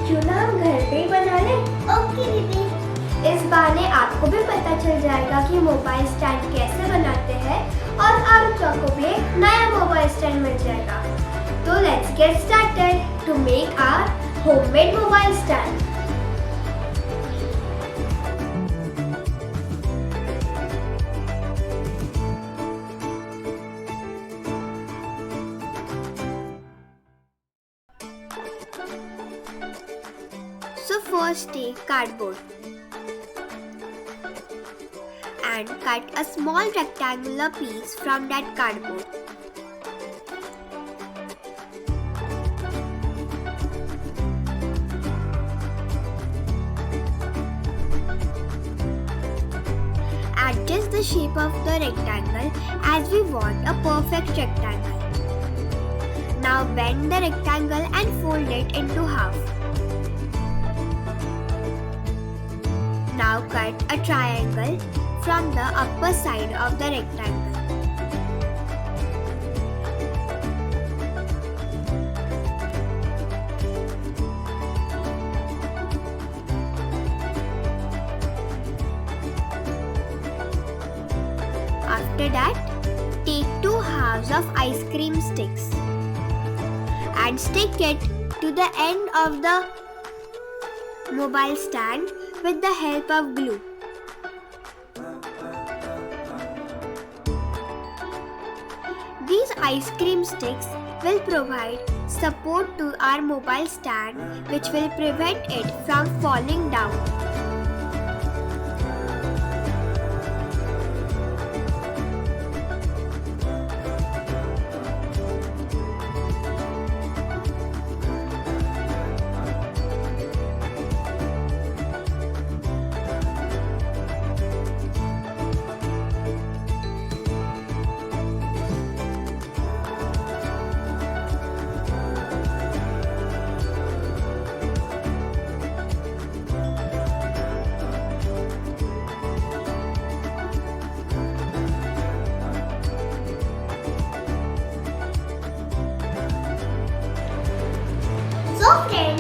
क्यों ना हम घर पे ही बना लें? ओके दीदी। इस बहाने आपको भी पता चल जाएगा कि मोबाइल स्टैंड कैसे बनाते हैं और आरुत्वा को भी एक नया मोबाइल स्टैंड मिल जाएगा। तो let's get started to make our homemade mobile stand. So first take cardboard and cut a small rectangular piece from that cardboard. Adjust the shape of the rectangle as we want a perfect rectangle. Now bend the rectangle and fold it into half. Now cut a triangle from the upper side of the rectangle. After that, take 2 halves of ice cream sticks and stick it to the end of the mobile stand with the help of glue. These ice cream sticks will provide support to our mobile stand, which will prevent it from falling down. So friends,